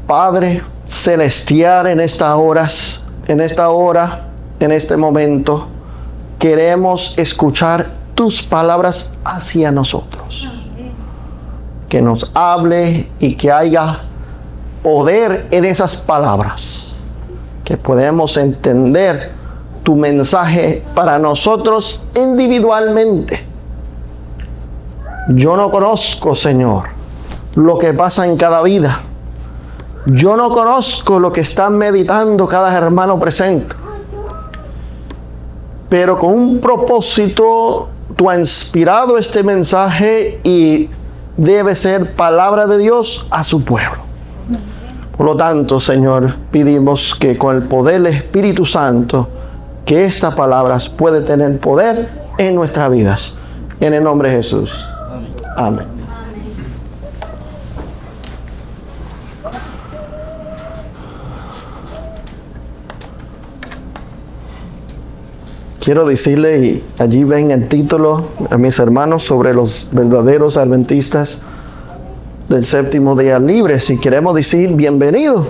Padre celestial, en esta hora, en este momento, queremos escuchar tus palabras hacia nosotros. Que nos hable y que haya poder en esas palabras. Que podamos entender tu mensaje para nosotros individualmente. Yo no conozco, Señor, lo que pasa en cada vida. Yo no conozco lo que están meditando cada hermano presente. Pero con un propósito, tú has inspirado este mensaje y debe ser palabra de Dios a su pueblo. Por lo tanto, Señor, pedimos que con el poder del Espíritu Santo, que estas palabras puedan tener poder en nuestras vidas. En el nombre de Jesús. Amén. Quiero decirle, y allí ven el título a mis hermanos, sobre los verdaderos adventistas del séptimo día libre. Si queremos decir bienvenido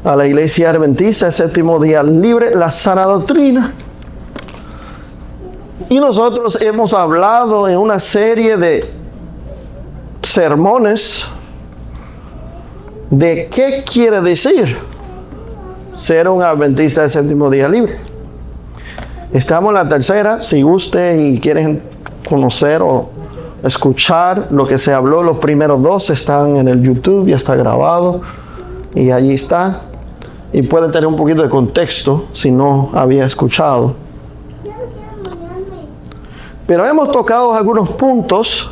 a la iglesia adventista del séptimo día libre, la sana doctrina. Y nosotros hemos hablado en una serie de sermones de qué quiere decir ser un adventista del séptimo día libre. Estamos en la tercera. Si usted y quieren conocer o escuchar lo que se habló, los primeros dos están en el YouTube, ya está grabado y allí está. Y puede tener un poquito de contexto si no había escuchado. Pero hemos tocado algunos puntos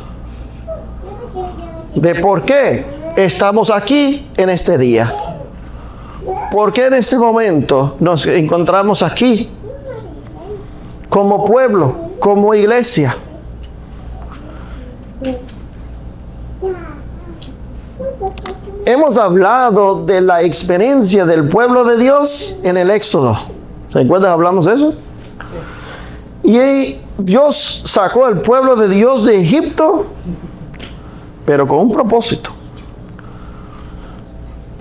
de por qué estamos aquí en este día. ¿Por qué en este momento nos encontramos aquí? Como pueblo, como iglesia. Hemos hablado de la experiencia del pueblo de Dios en el Éxodo. ¿Se acuerdan? Hablamos de eso. Y Dios sacó al pueblo de Dios de Egipto, pero con un propósito.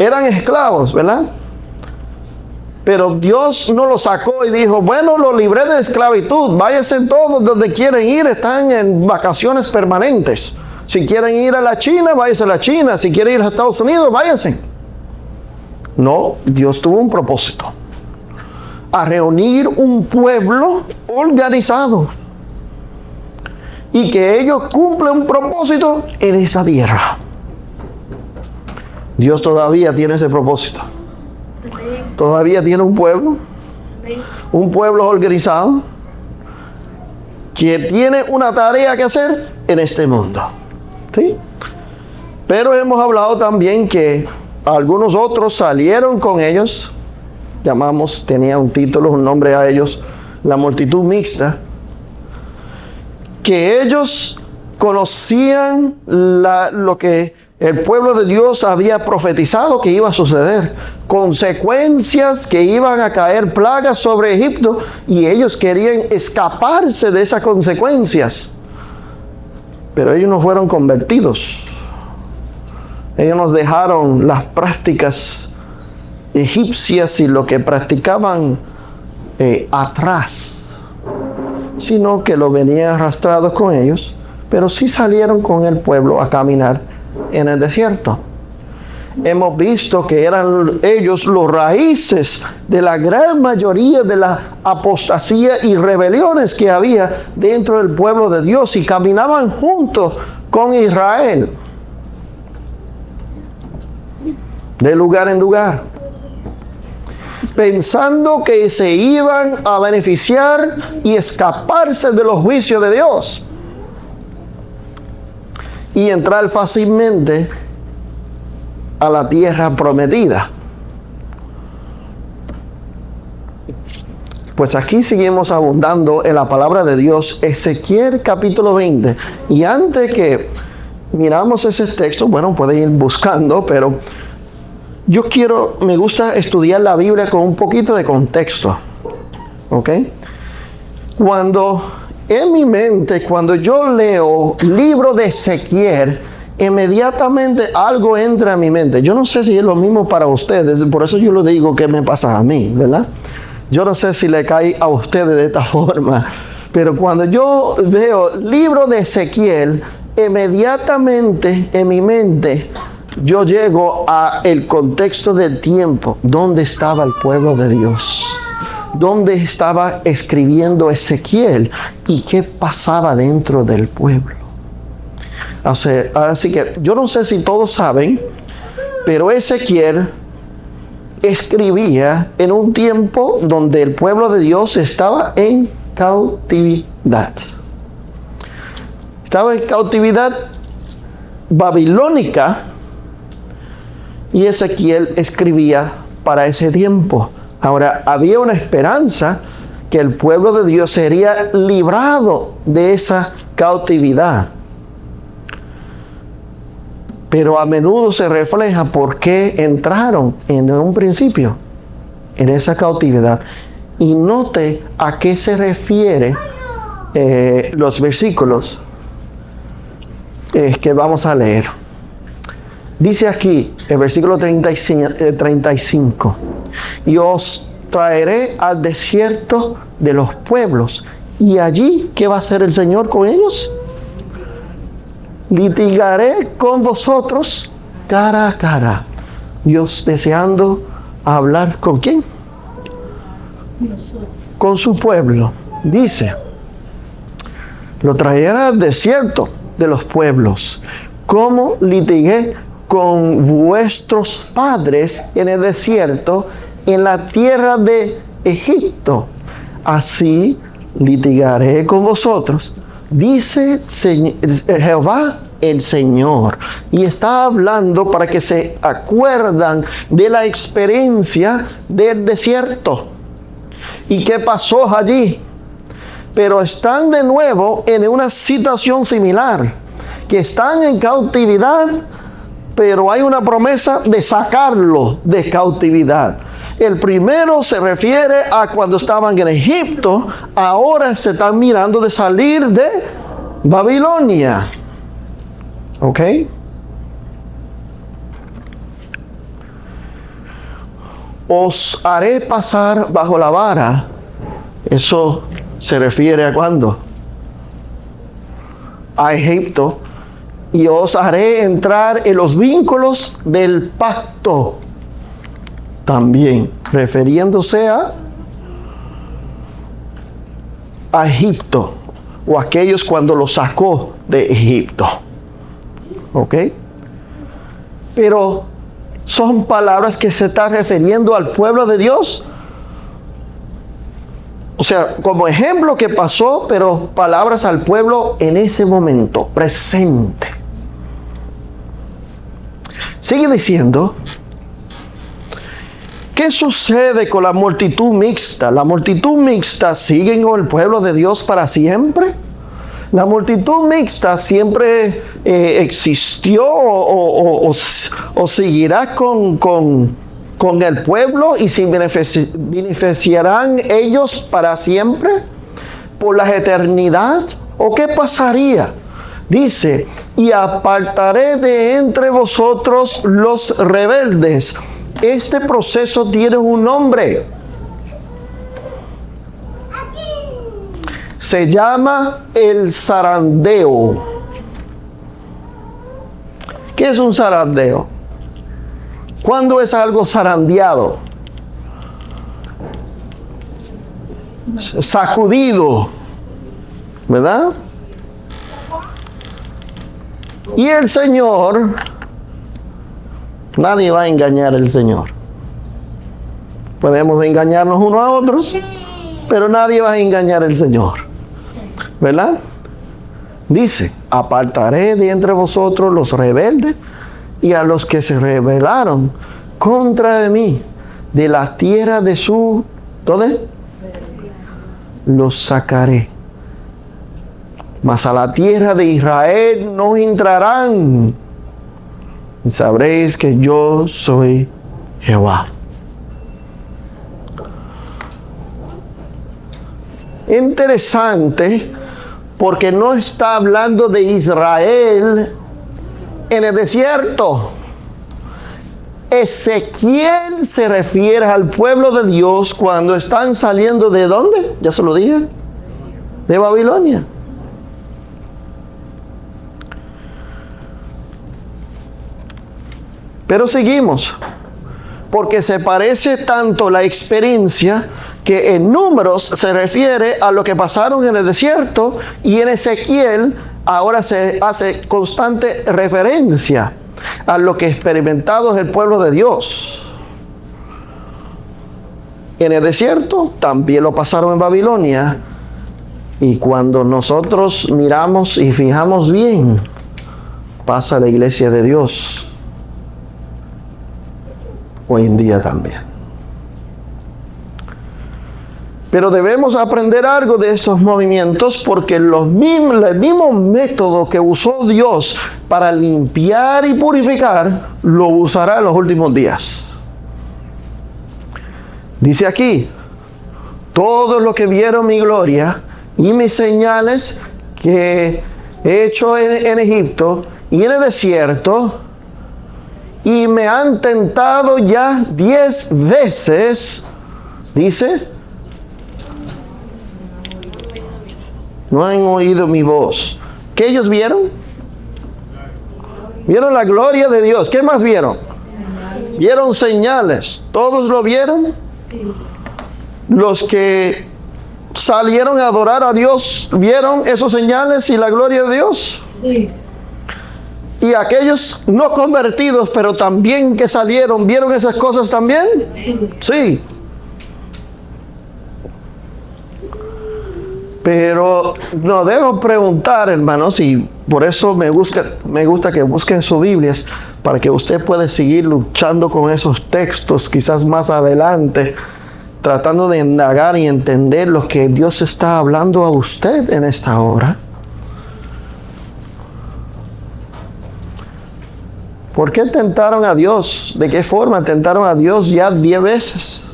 Eran esclavos, ¿verdad? Pero Dios no los sacó y dijo, bueno, los libré de esclavitud, váyanse todos donde quieren ir, están en vacaciones permanentes. Si quieren ir a la China, váyanse a la China. Si quieren ir a Estados Unidos, váyanse. No, Dios tuvo un propósito. A reunir un pueblo organizado. Y que ellos cumplan un propósito en esta tierra. Dios todavía tiene ese propósito. Todavía tiene un pueblo organizado, que tiene una tarea que hacer en este mundo. ¿Sí? Pero hemos hablado también que algunos otros salieron con ellos, tenía un título, un nombre a ellos, la multitud mixta, que ellos conocían lo que el pueblo de Dios había profetizado que iba a suceder, consecuencias que iban a caer plagas sobre Egipto, y ellos querían escaparse de esas consecuencias. Pero ellos no fueron convertidos. Ellos nos dejaron las prácticas egipcias y lo que practicaban atrás, sino que lo venían arrastrados con ellos, pero sí salieron con el pueblo a caminar en el desierto. Hemos visto que eran ellos los raíces de la gran mayoría de la apostasía y rebeliones que había dentro del pueblo de Dios, y caminaban juntos con Israel de lugar en lugar, pensando que se iban a beneficiar y escaparse de los juicios de Dios y entrar fácilmente a la tierra prometida. Pues aquí seguimos abundando en la palabra de Dios, Ezequiel capítulo 20. Y antes que miramos ese texto, bueno, pueden ir buscando, pero me gusta estudiar la Biblia con un poquito de contexto. ¿Ok? En mi mente, cuando yo leo el libro de Ezequiel, inmediatamente algo entra a mi mente. Yo no sé si es lo mismo para ustedes, por eso yo lo digo que me pasa a mí, ¿verdad? Yo no sé si le cae a ustedes de esta forma, pero cuando yo veo libro de Ezequiel, inmediatamente en mi mente yo llego a el contexto del tiempo, donde estaba el pueblo de Dios, donde estaba escribiendo Ezequiel y qué pasaba dentro del pueblo. O sea, así que yo no sé si todos saben, pero Ezequiel escribía en un tiempo donde el pueblo de Dios estaba en cautividad. Estaba en cautividad babilónica y Ezequiel escribía para ese tiempo. Ahora, había una esperanza que el pueblo de Dios sería librado de esa cautividad. Pero a menudo se refleja por qué entraron en un principio en esa cautividad. Y note a qué se refiere los versículos que vamos a leer. Dice aquí, el versículo 35, y os traeré al desierto de los pueblos. Y allí, ¿qué va a hacer el Señor con ellos? Litigaré con vosotros cara a cara. Dios deseando hablar ¿con quién? Con su pueblo. Dice, lo traeré al desierto de los pueblos, como litigué con vuestros padres en el desierto, en la tierra de Egipto. Así litigaré con vosotros, dice Jehová el Señor. Y está hablando para que se acuerdan de la experiencia del desierto. ¿Y qué pasó allí? Pero están de nuevo en una situación similar, que están en cautividad, pero hay una promesa de sacarlo de cautividad. El primero se refiere a cuando estaban en Egipto, ahora se están mirando de salir de Babilonia. ¿Ok? Os haré pasar bajo la vara. Eso se refiere a ¿cuándo? A Egipto. Y os haré entrar en los vínculos del pacto. También refiriéndose a Egipto, o aquellos cuando los sacó de Egipto. ¿Ok? Pero son palabras que se están refiriendo al pueblo de Dios. O sea, como ejemplo que pasó, pero palabras al pueblo en ese momento, presente. Sigue diciendo, ¿qué sucede con la multitud mixta? ¿La multitud mixta sigue con el pueblo de Dios para siempre? La multitud mixta siempre existió o seguirá con el pueblo y se beneficiarán ellos para siempre por la eternidad. ¿O qué pasaría? Dice, y apartaré de entre vosotros los rebeldes. Este proceso tiene un nombre. Se llama el zarandeo. ¿Qué es un zarandeo? ¿Cuándo es algo zarandeado? Sacudido, ¿verdad? Y el Señor, nadie va a engañar al Señor. Podemos engañarnos unos a otros, pero nadie va a engañar al Señor, ¿verdad? Dice, apartaré de entre vosotros los rebeldes y a los que se rebelaron contra de mí, de la tierra de su, ¿dónde? Los sacaré. Mas a la tierra de Israel no entrarán. Y sabréis que yo soy Jehová. Interesante, porque no está hablando de Israel en el desierto. Ezequiel se refiere al pueblo de Dios cuando están saliendo ¿de dónde? Ya se lo dije. De Babilonia. Pero seguimos. Porque se parece tanto la experiencia que en Números se refiere a lo que pasaron en el desierto, y en Ezequiel ahora se hace constante referencia a lo que experimentado es el pueblo de Dios. En el desierto también lo pasaron en Babilonia, y cuando nosotros miramos y fijamos bien, pasa la iglesia de Dios hoy en día también. Pero debemos aprender algo de estos movimientos, porque el mismo método que usó Dios para limpiar y purificar, lo usará en los últimos días. Dice aquí: todos los que vieron mi gloria y mis señales que he hecho en Egipto y en el desierto, y me han tentado ya 10 veces, dice, no han oído mi voz. ¿Qué ellos vieron? Vieron la gloria de Dios. ¿Qué más vieron? Vieron señales. ¿Todos lo vieron? Los que salieron a adorar a Dios, ¿vieron esos señales y la gloria de Dios? Sí. Y aquellos no convertidos, pero también que salieron, ¿vieron esas cosas también? Sí. Pero no debo preguntar, hermanos, y por eso me gusta que busquen sus Biblias, para que usted pueda seguir luchando con esos textos, quizás más adelante, tratando de indagar y entender lo que Dios está hablando a usted en esta hora. ¿Por qué tentaron a Dios? ¿De qué forma tentaron a Dios ya 10 veces?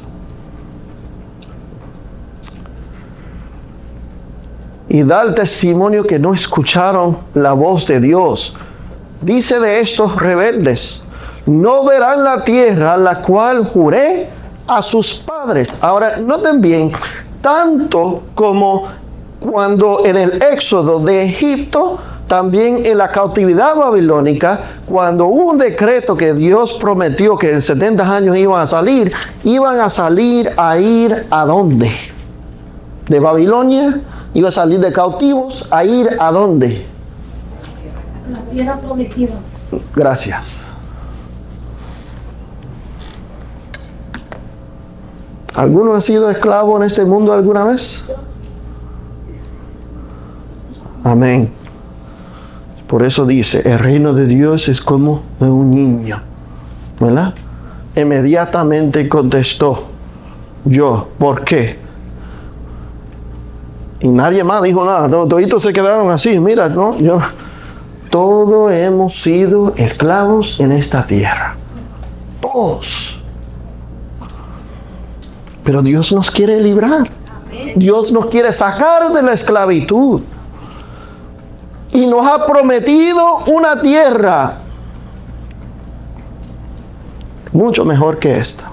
Y da el testimonio que no escucharon la voz de Dios. Dice de estos rebeldes: no verán la tierra la cual juré a sus padres. Ahora, noten bien, tanto como cuando en el éxodo de Egipto, también en la cautividad babilónica, cuando hubo un decreto que Dios prometió que en 70 años iban a ir ¿a dónde? De Babilonia, iba a salir de cautivos, a ir ¿a dónde? La tierra prometida. Gracias. ¿Alguno ha sido esclavo en este mundo alguna vez? Amén. Por eso dice, el reino de Dios es como de un niño, ¿verdad? Inmediatamente contestó, yo, ¿por qué? Y nadie más dijo nada, toditos se quedaron así, mira, ¿no? Todos hemos sido esclavos en esta tierra, todos. Pero Dios nos quiere librar, Dios nos quiere sacar de la esclavitud. Y nos ha prometido una tierra mucho mejor que esta.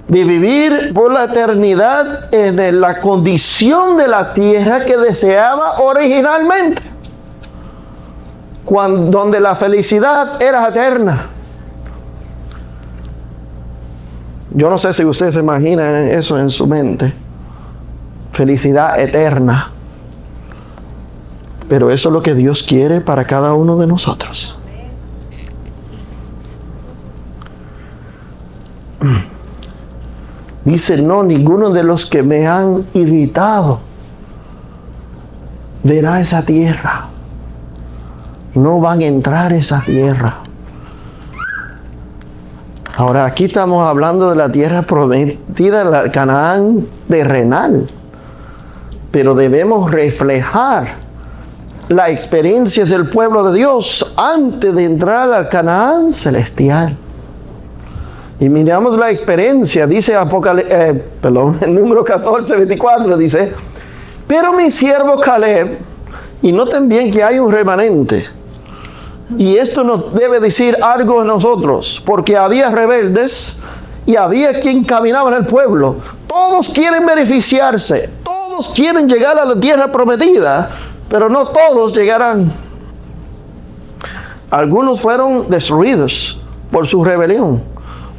De vivir por la eternidad en la condición de la tierra que deseaba originalmente. Donde la felicidad era eterna. Yo no sé si ustedes se imaginan eso en su mente. Felicidad eterna. Pero eso es lo que Dios quiere para cada uno de nosotros. Dice, no, ninguno de los que me han irritado verá esa tierra. No van a entrar a esa tierra. Ahora, aquí estamos hablando de la tierra prometida, la Canaán terrenal. Pero debemos reflejar la experiencia del pueblo de Dios antes de entrar al Canaán celestial. Y miramos la experiencia, dice en número 14, 24, dice, pero mi siervo Caleb, y noten bien que hay un remanente, Y esto nos debe decir algo a nosotros, porque había rebeldes y había quien caminaba en el pueblo. Todos quieren beneficiarse, todos quieren llegar a la tierra prometida, pero no todos llegarán. Algunos fueron destruidos por su rebelión.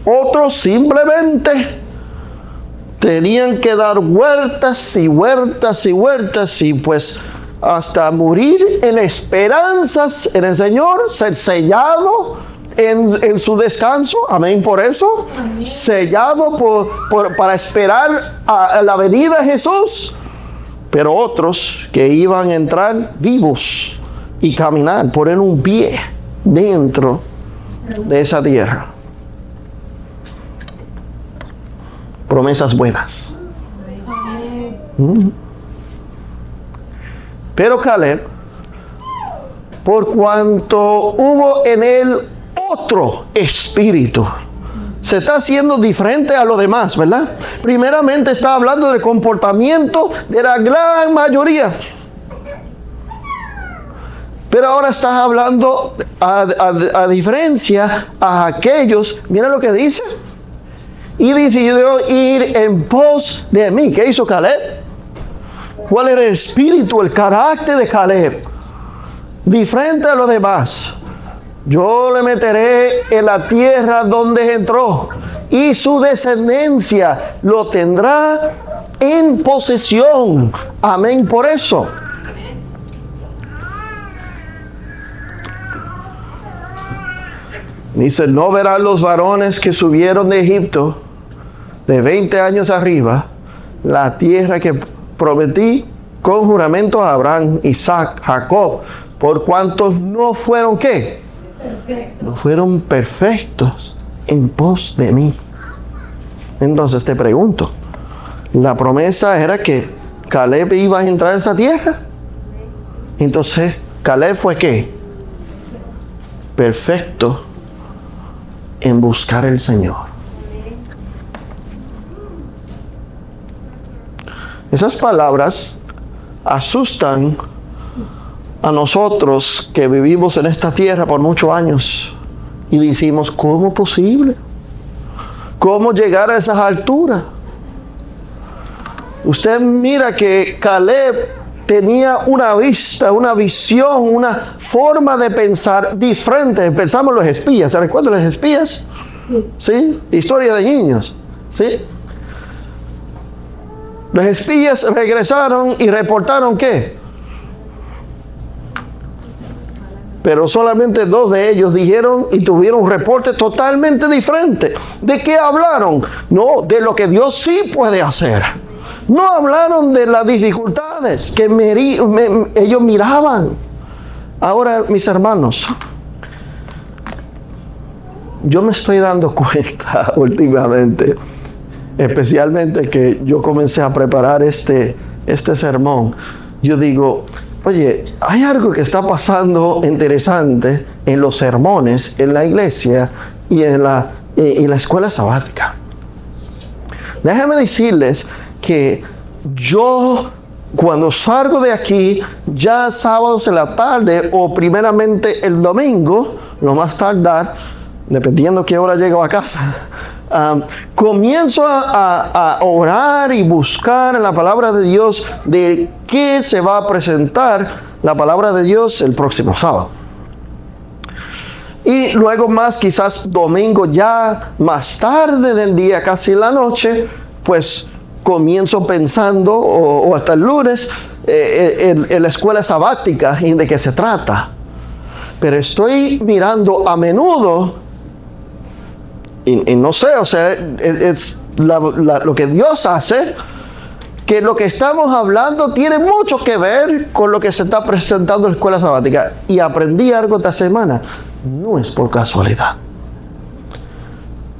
Otros simplemente tenían que dar vueltas y vueltas y vueltas y pues hasta morir en esperanzas en el Señor, ser sellado en su descanso. Amén. Por eso, amén. Sellado para esperar a la venida de Jesús. Pero otros que iban a entrar vivos y caminar, poner un pie dentro de esa tierra. Promesas buenas. Pero Caleb, por cuanto hubo en él otro espíritu, se está haciendo diferente a lo demás, ¿verdad? Primeramente está hablando del comportamiento de la gran mayoría. Pero ahora está hablando a diferencia a aquellos. Mira lo que dice. Y decidió ir en pos de mí. ¿Qué hizo Caleb? ¿Cuál era el espíritu, el carácter de Caleb? Diferente a los demás. Yo le meteré en la tierra donde entró, y su descendencia lo tendrá en posesión. Amén por eso. Dice, no verán los varones que subieron de Egipto de 20 años arriba la tierra que prometí con juramento a Abraham, Isaac, Jacob, por cuantos no fueron ¿qué? Perfectos. No fueron perfectos en pos de mí. Entonces te pregunto, la promesa era que Caleb iba a entrar a esa tierra. Entonces Caleb fue ¿qué? Perfecto en buscar el Señor. Esas palabras asustan a nosotros que vivimos en esta tierra por muchos años y decimos, ¿cómo posible? ¿Cómo llegar a esas alturas? Usted mira que Caleb tenía una vista, una visión, una forma de pensar diferente. Pensamos los espías. ¿Se recuerdan los espías? ¿Sí? Historia de niños. ¿Sí? Los espías regresaron y reportaron ¿qué? Pero solamente 2 de ellos dijeron y tuvieron un reporte totalmente diferente. ¿De qué hablaron? No, de lo que Dios sí puede hacer. No hablaron de las dificultades que ellos miraban. Ahora, mis hermanos, yo me estoy dando cuenta últimamente, especialmente que yo comencé a preparar este sermón. Yo digo, oye, hay algo que está pasando interesante en los sermones, en la iglesia y en la escuela sabática. Déjenme decirles que yo, cuando salgo de aquí, ya sábados en la tarde o primeramente el domingo, lo más tardar, dependiendo qué hora llego a casa, comienzo a orar y buscar en la palabra de Dios de qué se va a presentar la palabra de Dios el próximo sábado. Y luego más, quizás domingo ya más tarde en el día, casi en la noche, pues comienzo pensando, o hasta el lunes, en la escuela sabática y de qué se trata. Pero estoy mirando a menudo, y no sé, o sea, es lo que Dios hace, que lo que estamos hablando tiene mucho que ver con lo que se está presentando en la escuela sabática. Y aprendí algo esta semana. No es por casualidad.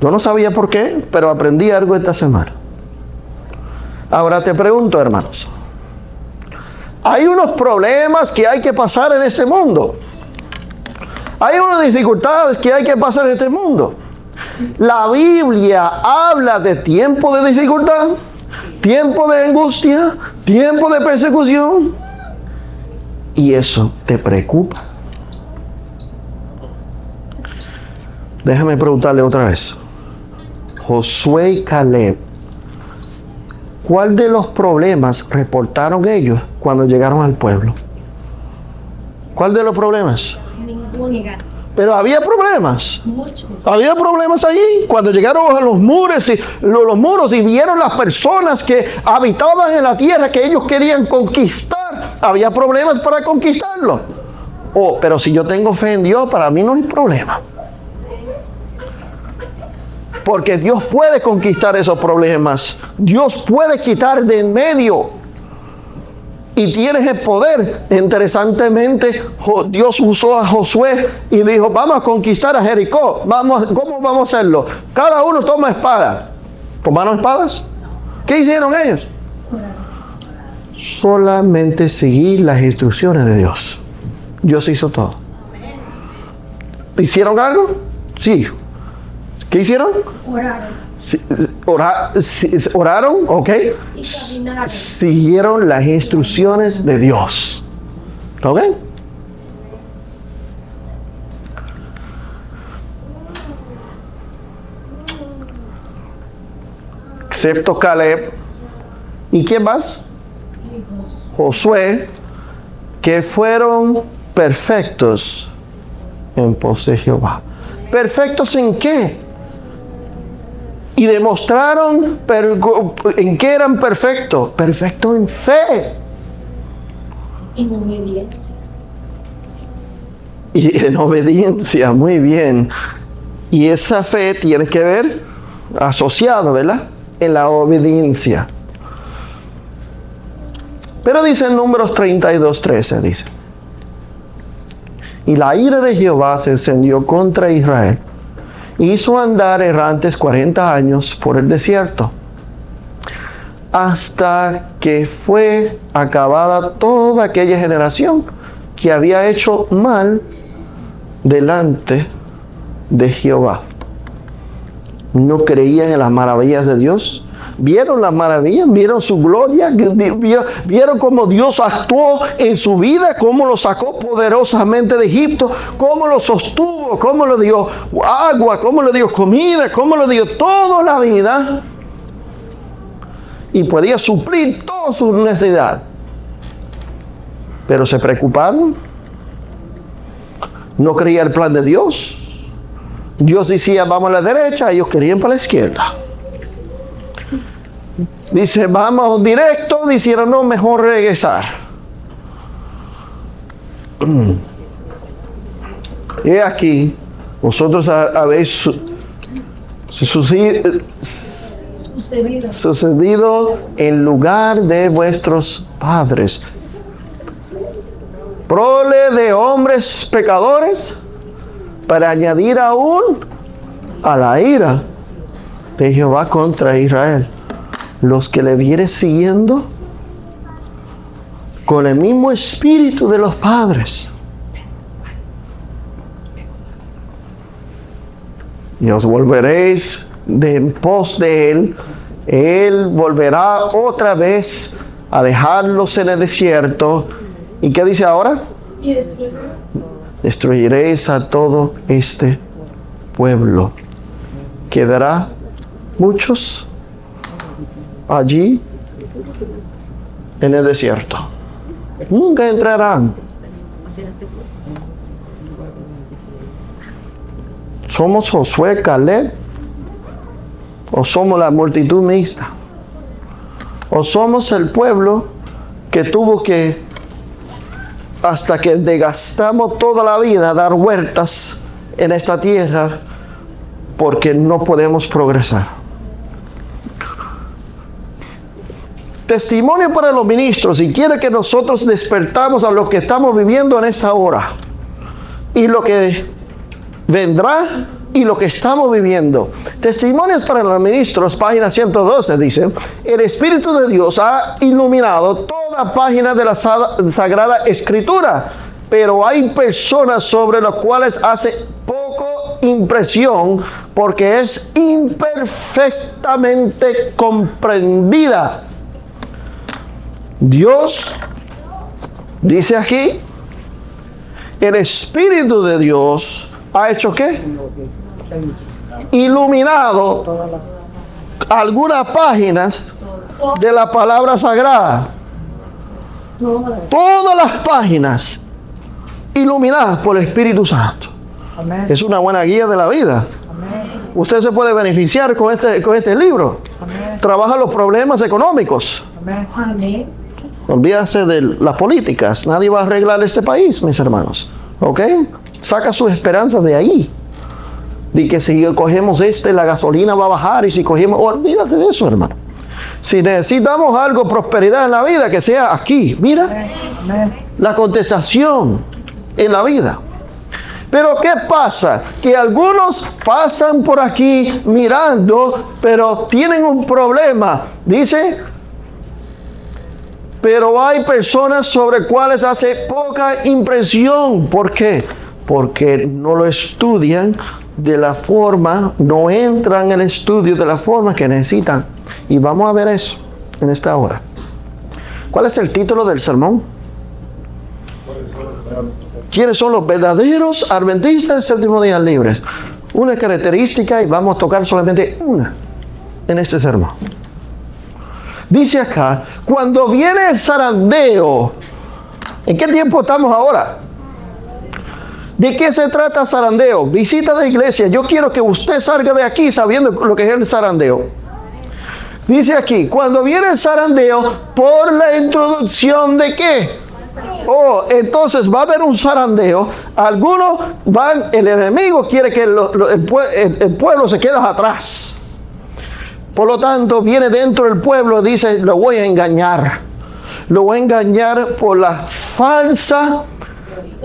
Yo no sabía por qué, pero aprendí algo esta semana. Ahora te pregunto, hermanos, hay unos problemas que hay que pasar en este mundo. Hay unas dificultades que hay que pasar en este mundo. La Biblia habla de tiempo de dificultad, tiempo de angustia, tiempo de persecución. Y eso te preocupa. Déjame preguntarle otra vez. Josué y Caleb, ¿cuál de los problemas reportaron ellos cuando llegaron al pueblo? ¿Cuál de los problemas? Ninguno. Pero había problemas. Mucho. Había problemas allí. Cuando llegaron a los muros y vieron las personas que habitaban en la tierra que ellos querían conquistar, había problemas para conquistarlo. Oh, pero si yo tengo fe en Dios, para mí no hay problema. Porque Dios puede conquistar esos problemas. Dios puede quitar de en medio. Y tienes el poder. Interesantemente, Dios usó a Josué y dijo, vamos a conquistar a Jericó. ¿Cómo vamos a hacerlo? Cada uno toma espada. ¿Tomaron espadas? ¿Qué hicieron ellos? Solamente seguir las instrucciones de Dios. Dios hizo todo. ¿Hicieron algo? Sí. ¿Qué hicieron? Oraron. Oraron, ok. Y caminaron. Siguieron las instrucciones de Dios. ¿Ok? Excepto Caleb. ¿Y quién más? Josué, que fueron perfectos en pos de Jehová. ¿Perfectos en qué? Y demostraron en qué eran perfectos. Perfectos en fe. En obediencia. Y en obediencia, muy bien. Y esa fe tiene que ver asociado, ¿verdad? En la obediencia. Pero dice en Números 32:13, dice. Y la ira de Jehová se encendió contra Israel. Hizo andar errantes 40 años por el desierto, hasta que fue acabada toda aquella generación que había hecho mal delante de Jehová. No creían en las maravillas de Dios. Vieron las maravillas, vieron su gloria, vieron cómo Dios actuó en su vida, cómo lo sacó poderosamente de Egipto, cómo lo sostuvo, cómo le dio agua, cómo le dio comida, cómo le dio toda la vida y podía suplir toda su necesidad. Pero se preocuparon, no creían el plan de Dios. Dios decía vamos a la derecha, ellos querían para la izquierda. Dice, vamos directo, dijeron, no, mejor regresar. Y aquí, vosotros habéis sucedido en lugar de vuestros padres. Prole de hombres pecadores, para añadir aún a la ira de Jehová contra Israel. Los que le vienen siguiendo con el mismo espíritu de los padres. Y os volveréis de en pos de él. Él volverá otra vez a dejarlos en el desierto. ¿Y qué dice ahora? Y destruyó. Destruiréis a todo este pueblo. ¿Quedará muchos allí en el desierto? Nunca entrarán. ¿Somos Josué, Caleb? ¿O somos la multitud mixta? ¿O somos el pueblo que tuvo que, hasta que desgastamos toda la vida, dar vueltas en esta tierra porque no podemos progresar? Testimonio para los ministros, y quiere que nosotros despertamos a lo que estamos viviendo en esta hora y lo que vendrá y lo que estamos viviendo. Testimonios para los ministros, página 112, dice: el Espíritu de Dios ha iluminado toda página de la Sagrada Escritura, pero hay personas sobre las cuales hace poco impresión porque es imperfectamente comprendida. Dios dice aquí, el Espíritu de Dios ha hecho ¿qué? iluminado algunas páginas de la palabra sagrada. Todas las páginas iluminadas por el Espíritu Santo. Amén. Es una buena guía de la vida. Amén. Usted se puede beneficiar con este libro. Amén. Trabaja los problemas económicos. Amén. Amén. Olvídase de las políticas. Nadie va a arreglar este país, mis hermanos. ¿Ok? Saca sus esperanzas de ahí. De que si cogemos la gasolina va a bajar. Y si cogemos... Olvídate de eso, hermano. Si necesitamos algo, prosperidad en la vida, que sea aquí. Mira, Amén. la contestación en la vida. Pero ¿qué pasa? Que algunos pasan por aquí mirando, pero tienen un problema. Dice, pero hay personas sobre cuales hace poca impresión. ¿Por qué? Porque no lo estudian de la forma, no entran en el estudio de la forma que necesitan. Y vamos a ver eso en esta hora. ¿Cuál es el título del sermón? ¿Quiénes son los verdaderos adventistas del séptimo día libres? Una característica, y vamos a tocar solamente una en este sermón. Dice acá, cuando viene el zarandeo, ¿en qué tiempo estamos ahora? ¿De qué se trata zarandeo? Visita de iglesia. Yo quiero que usted salga de aquí sabiendo lo que es el zarandeo. Dice aquí, cuando viene el zarandeo, por la introducción de ¿qué? Oh, entonces va a haber un zarandeo. Algunos van, el enemigo quiere que el pueblo se quede atrás. Por lo tanto, viene dentro del pueblo, dice, lo voy a engañar. Lo voy a engañar por las falsas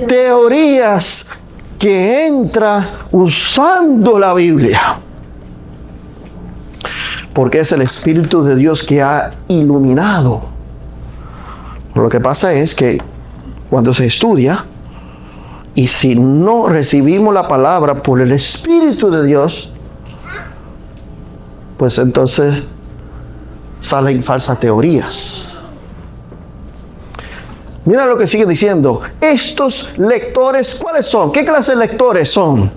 teorías que entra usando la Biblia. Porque es el Espíritu de Dios que ha iluminado. Lo que pasa es que cuando se estudia, y si no recibimos la palabra por el Espíritu de Dios, pues entonces salen falsas teorías. Mira lo que sigue diciendo. Estos lectores, ¿cuáles son? ¿Qué clase de lectores son?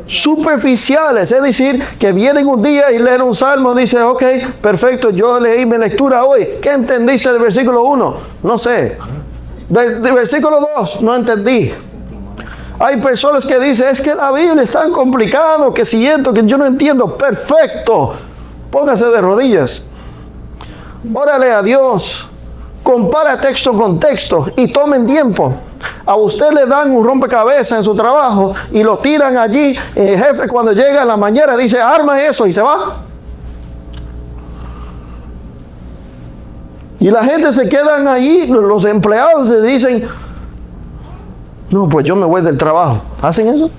Superficiales, es decir, que vienen un día y leen un salmo y dicen, ok, perfecto, yo leí mi lectura hoy. ¿Qué entendiste del versículo 1? No sé. Del versículo 2, no entendí. Hay personas que dicen, es que la Biblia es tan complicado, que siento que yo no entiendo. Perfecto. Póngase de rodillas. Órale a Dios. Compara texto con texto y tomen tiempo. A usted le dan un rompecabezas en su trabajo y lo tiran allí. El jefe cuando llega en la mañana dice, arma eso y se va. Y la gente se quedan allí, los empleados se dicen, no, pues yo me voy del trabajo. ¿Hacen eso?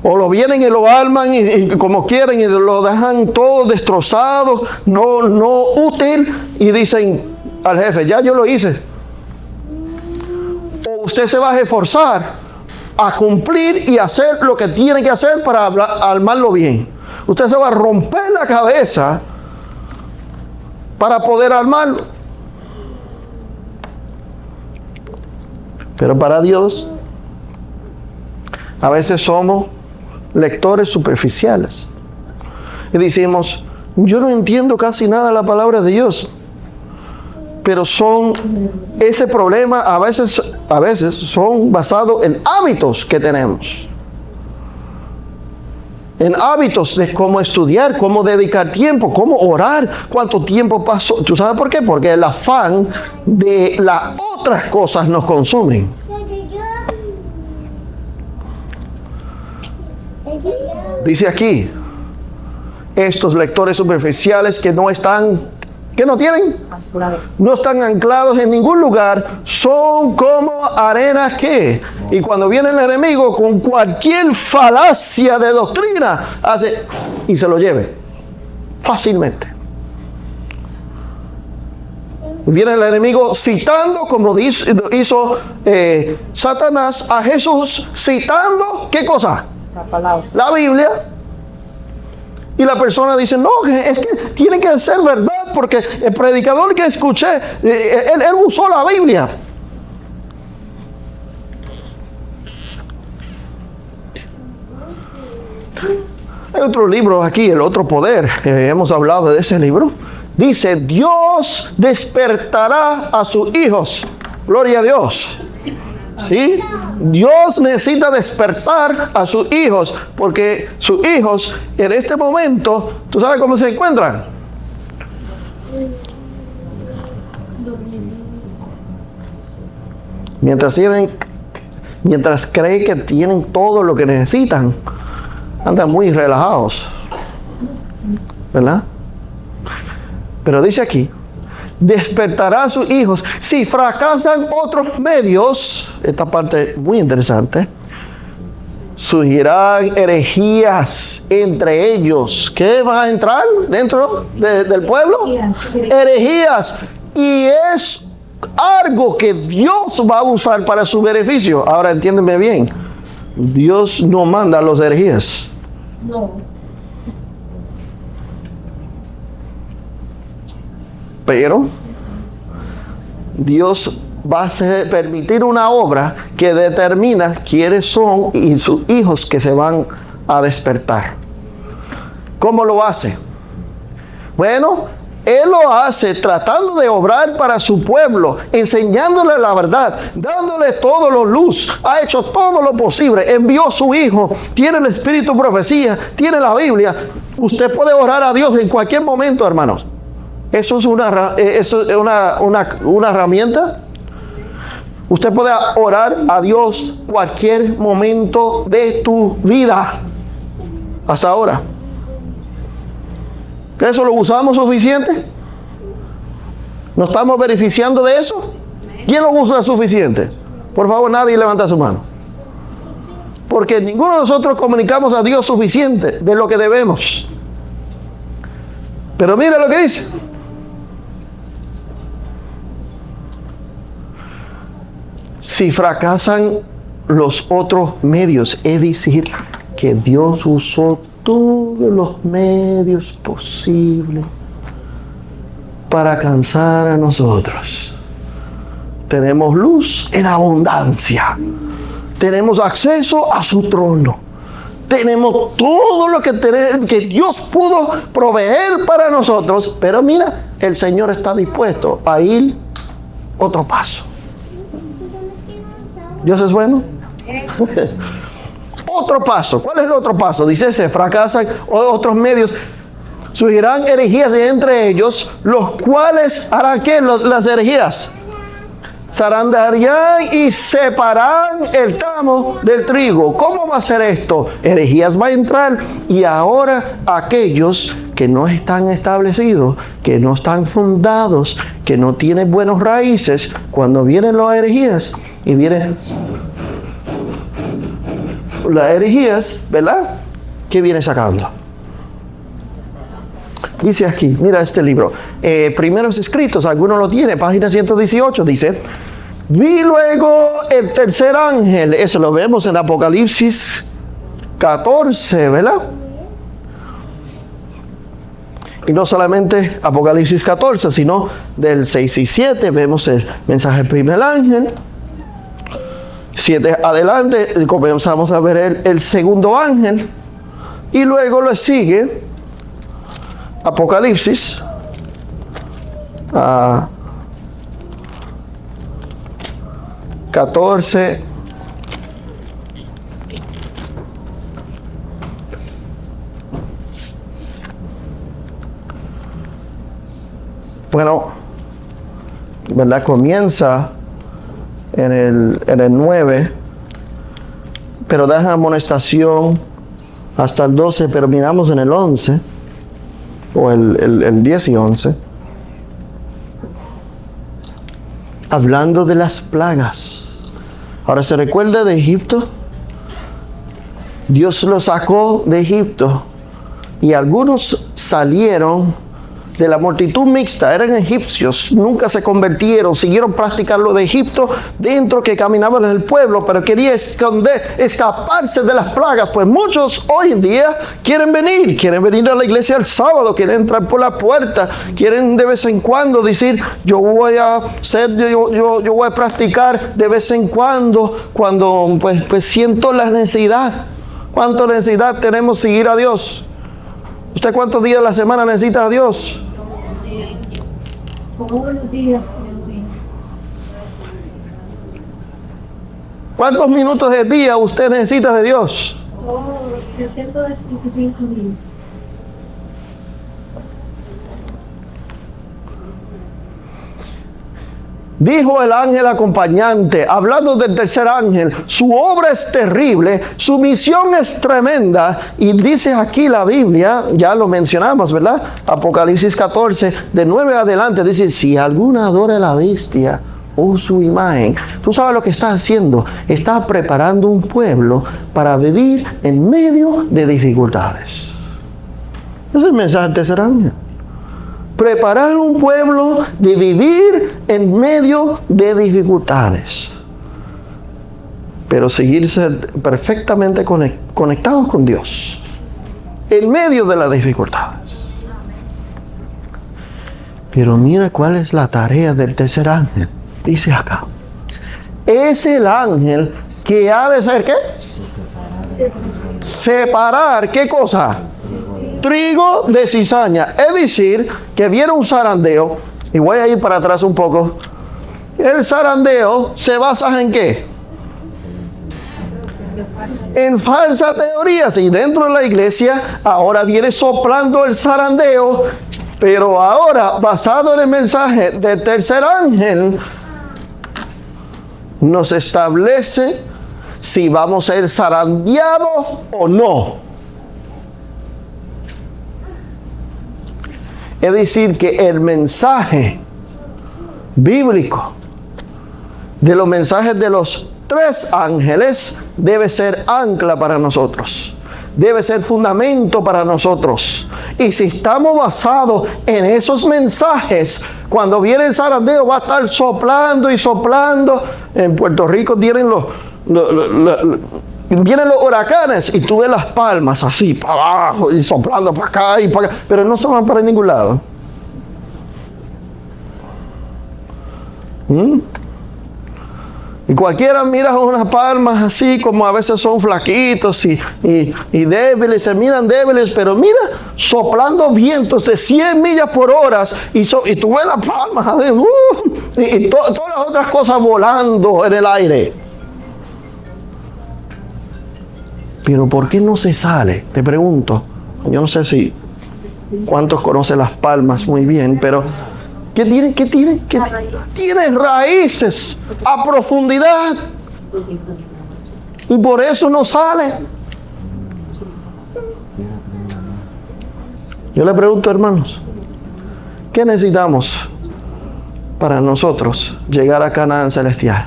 O lo vienen y lo arman y como quieren y lo dejan todo destrozado, no útil, y dicen al jefe, ya yo lo hice. O usted se va a esforzar a cumplir y hacer lo que tiene que hacer para armarlo bien. Usted se va a romper la cabeza para poder armarlo. Pero para Dios, a veces somos lectores superficiales y decimos, yo no entiendo casi nada de la palabra de Dios, pero ese problema a veces son basados en hábitos que tenemos, en hábitos de cómo estudiar, cómo dedicar tiempo, cómo orar, cuánto tiempo pasó. ¿Tú sabes por qué? Porque el afán de las otras cosas nos consumen. Dice aquí, estos lectores superficiales que no están, ¿qué no tienen? No están anclados en ningún lugar, son como arena que, y cuando viene el enemigo con cualquier falacia de doctrina, hace y se lo lleve fácilmente. Viene el enemigo citando, como hizo Satanás a Jesús, citando, ¿qué cosa? La palabra. La Biblia. Y la persona dice, no, es que tiene que ser verdad, porque el predicador que escuché, él usó la Biblia. Hay otro libro aquí, El Otro Poder. Hemos hablado de ese libro. Dice, Dios despertará a sus hijos. Gloria a Dios. ¿Sí? Dios necesita despertar a sus hijos, porque sus hijos en este momento, ¿tú sabes cómo se encuentran? Mientras creen que tienen todo lo que necesitan, andan muy relajados, ¿verdad? Pero dice aquí, despertará a sus hijos. Si fracasan otros medios, esta parte es muy interesante, surgirán herejías entre ellos. ¿Qué va a entrar dentro del pueblo? Herejías. Y es algo que Dios va a usar para su beneficio. Ahora entiéndeme bien, Dios no manda a los herejías. No. Pero Dios va a permitir una obra que determina quiénes son y sus hijos que se van a despertar. ¿Cómo lo hace? Bueno, Él lo hace tratando de obrar para su pueblo, enseñándole la verdad, dándole todo lo luz. Ha hecho todo lo posible. Envió a su hijo. Tiene el espíritu de profecía. Tiene la Biblia. Usted puede orar a Dios en cualquier momento, hermanos. Eso es una herramienta. Usted puede orar a Dios cualquier momento de tu vida. Hasta ahora. ¿Eso lo usamos suficiente? ¿Nos estamos beneficiando de eso? ¿Quién lo usa suficiente? Por favor, nadie levanta su mano. Porque ninguno de nosotros comunicamos a Dios suficiente de lo que debemos. Pero mira lo que dice. Si fracasan los otros medios, es decir, que Dios usó todos los medios posibles para alcanzar a nosotros. Tenemos luz en abundancia. Tenemos acceso a su trono. Tenemos todo lo que Dios pudo proveer para nosotros. Pero mira, el Señor está dispuesto a ir otro paso. ¿Dios es bueno? Otro paso. ¿Cuál es el otro paso? Dice, se fracasan otros medios. Surgirán herejías entre ellos, los cuales harán ¿qué? Las herejías. Zarandearán y separarán el tamo del trigo. ¿Cómo va a ser esto? Herejías va a entrar y ahora aquellos que no están establecidos, que no están fundados, que no tienen buenas raíces, cuando vienen las herejías y vienen las herejías, ¿verdad? ¿Qué viene sacando? Dice aquí, mira este libro, Primeros Escritos, alguno lo tiene, página 118, dice, vi luego el tercer ángel, eso lo vemos en Apocalipsis 14, ¿verdad? Y no solamente Apocalipsis 14, sino del 6 y 7, vemos el mensaje del primer ángel. 7 adelante, comenzamos a ver el segundo ángel. Y luego le sigue Apocalipsis 14. Bueno, ¿verdad? Comienza en el 9, pero deja amonestación hasta el 12, pero miramos en el 11, o el 10 y 11, hablando de las plagas. Ahora, ¿se recuerda de Egipto? Dios los sacó de Egipto y algunos salieron de la multitud mixta, eran egipcios, nunca se convirtieron, siguieron practicando lo de Egipto dentro que caminaban en el pueblo, pero quería escaparse de las plagas. Pues muchos hoy en día quieren venir a la iglesia el sábado, quieren entrar por la puerta, quieren de vez en cuando decir, yo voy a practicar de vez en cuando pues siento la necesidad. ¿Cuánta necesidad tenemos de seguir a Dios? ¿Usted cuántos días de la semana necesita a Dios? Todos los días. ¿Cuántos minutos del día usted necesita de Dios? Todos los 365 días. Dijo el ángel acompañante, hablando del tercer ángel, su obra es terrible, su misión es tremenda, y dice aquí la Biblia, ya lo mencionamos, ¿verdad? Apocalipsis 14, de 9 adelante, dice, si alguno adora a la bestia o su imagen, tú sabes lo que está haciendo, está preparando un pueblo para vivir en medio de dificultades. Ese es el mensaje del tercer ángel. Preparar un pueblo de vivir en medio de dificultades, pero seguirse perfectamente conectados con Dios en medio de las dificultades. Pero mira cuál es la tarea del tercer ángel. Dice acá, es el ángel que ha de ser ¿qué? Separar, ¿qué cosa? Trigo de cizaña. Es decir, que viene un zarandeo, y voy a ir para atrás un poco. El zarandeo se basa en ¿qué? En falsas teorías. Y dentro de la iglesia ahora viene soplando el zarandeo, pero ahora, basado en el mensaje del tercer ángel, nos establece si vamos a ser zarandeados o no. Es decir, que el mensaje bíblico de los mensajes de los tres ángeles debe ser ancla para nosotros. Debe ser fundamento para nosotros. Y si estamos basados en esos mensajes, cuando viene el zarandeo va a estar soplando y soplando. En Puerto Rico tienen vienen los huracanes y tú ves las palmas así para abajo y soplando para acá y para acá, pero no se van para ningún lado. Y cualquiera mira unas palmas así como a veces son flaquitos y débiles, se miran débiles, pero mira, soplando vientos de 100 millas por hora y tú ves las palmas y todas las otras cosas volando en el aire. Pero ¿por qué no se sale? Te pregunto. Yo no sé si cuántos conocen las palmas muy bien, pero ¿qué tiene? Tiene raíces a profundidad. Y por eso no sale. Yo le pregunto, hermanos, ¿qué necesitamos para nosotros llegar a Canaán celestial?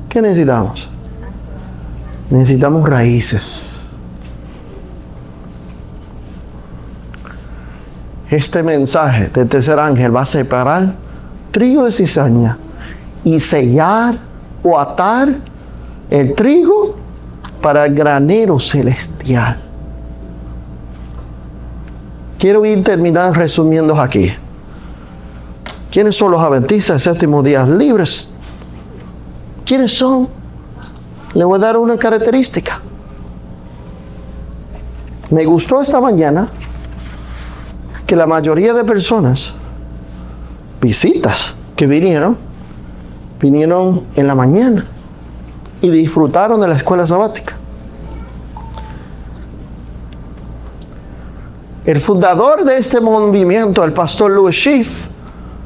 ¿Qué necesitamos? Necesitamos raíces. Este mensaje del tercer ángel va a separar trigo de cizaña y sellar o atar el trigo para el granero celestial. Quiero ir terminando resumiendo aquí. ¿Quiénes son los adventistas del séptimo día libres? ¿Quiénes son? Le voy a dar una característica. Me gustó esta mañana que la mayoría de personas, visitas que vinieron en la mañana y disfrutaron de la escuela sabática. El fundador de este movimiento, el pastor Louis Schiff,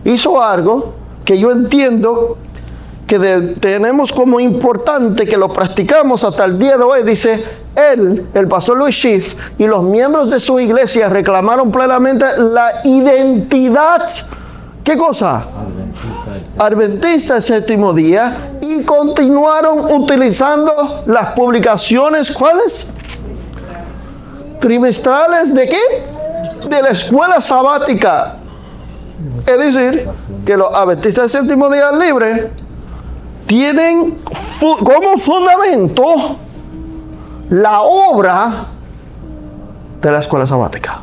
hizo algo que yo entiendo que tenemos como importante que lo practicamos hasta el día de hoy. Dice él, el pastor Louis Schiff, y los miembros de su iglesia reclamaron plenamente la identidad, ¿qué cosa? Adventista del séptimo día, y continuaron utilizando las publicaciones, ¿cuáles? Trimestrales ¿de qué? De la escuela sabática. Es decir, que los adventistas del séptimo día libre tienen como fundamento la obra de la escuela sabática.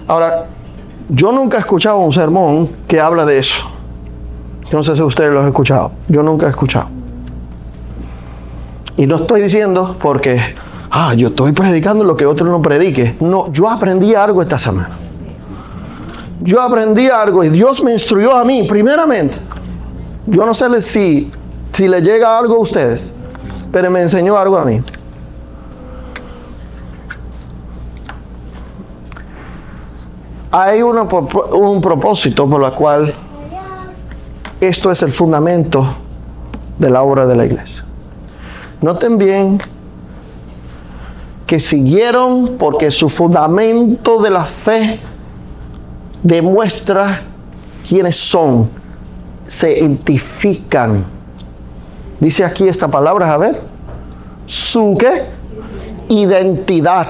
Ahora, yo nunca he escuchado un sermón que habla de eso. Yo no sé si ustedes lo han escuchado. Yo nunca he escuchado. Y no estoy diciendo porque yo estoy predicando lo que otro no predique. No, yo aprendí algo esta semana. Yo aprendí algo y Dios me instruyó a mí, primeramente. Yo no sé si le llega algo a ustedes, pero me enseñó algo a mí. Hay un propósito por el cual esto es el fundamento de la obra de la iglesia. Noten bien que siguieron porque su fundamento de la fe demuestra quiénes son, se identifican. Dice aquí esta palabra, a ver, su ¿qué? Identidad.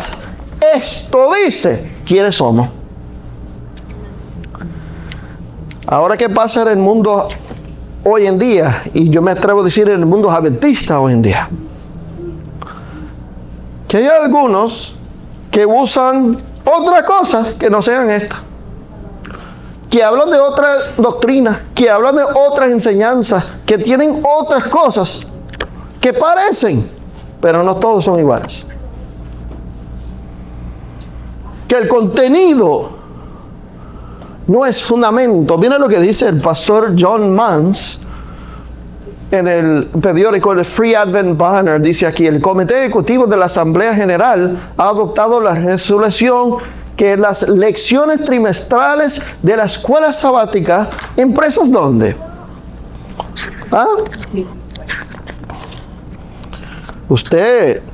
Esto dice quiénes somos. Ahora, ¿qué pasa en el mundo hoy en día? Y yo me atrevo a decir en el mundo adventista hoy en día. Que hay algunos que usan otras cosas que no sean estas. Que hablan de otra doctrina, que hablan de otras enseñanzas, que tienen otras cosas que parecen, pero no todos son iguales. Que el contenido no es fundamento. Mira lo que dice el pastor John Mans en el periódico The Free Advent Banner. Dice aquí: el Comité Ejecutivo de la Asamblea General ha adoptado la resolución que las lecciones trimestrales de la escuela sabática, ¿impresas dónde?